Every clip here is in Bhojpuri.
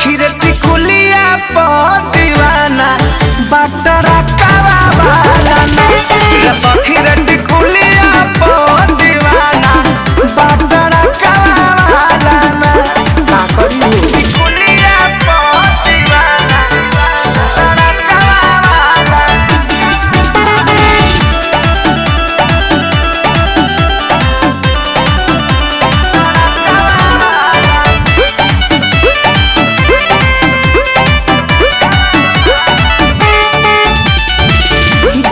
सखी रे टिकुलिया पर दीवाना बटरा कावा वाला ना रे सखी रे टिकुलिया पर दीवाना बटरा कावा वाला ना का करी टिकुलिया पर दीवाना बटरा कावा वाला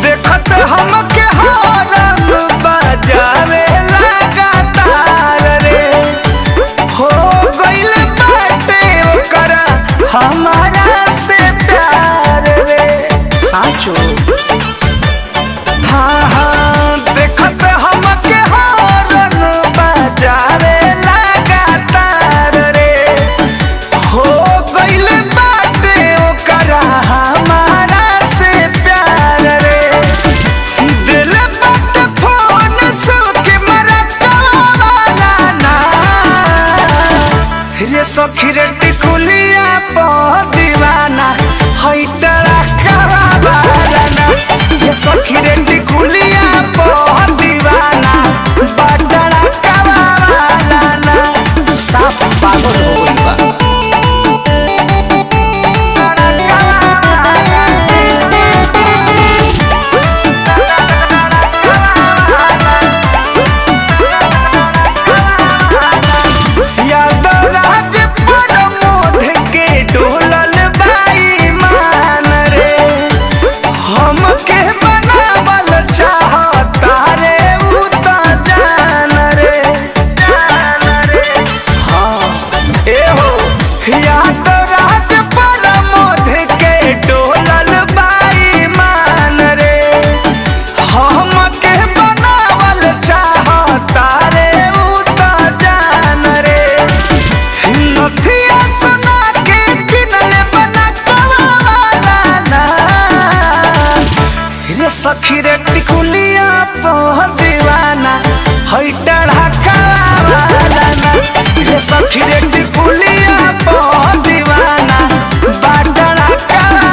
देखत हमके हॉर्न बजावे लगातार रे हो गइल बाटे ओकरा हमारा से प्यार रे साचो हाँ हाँ देखत हमके हॉर्न बजावे लगातार रे हो गइल बाटे ओकरा हमारा से प्यार रे दिल बट फोन सुख मरकावाला ना रे सखी रे टिकुलिया पर दीवाना हई टड़ा कावाला ना रे सखी रे टिकुलिया पर दीवाना बटड़ा कावाला ना साफ पागल हो गइल बा यादवराज प्रमोद के डोलल बाई मान रे हमके बनावल चाहता रे उ त जान रे हाँ ए हो यादवराज प्रमोद के डोलल बाई मान रे हमके बनावल चाहता रे उ त जान रे नथिया सुना के किनले बना कवाला ना रे सखी रे टिकुलिया पर दीवाना हई टढ़ा कावाला ना रे सखी रे टिकुलिया पर दीवाना बटड़ा कावाला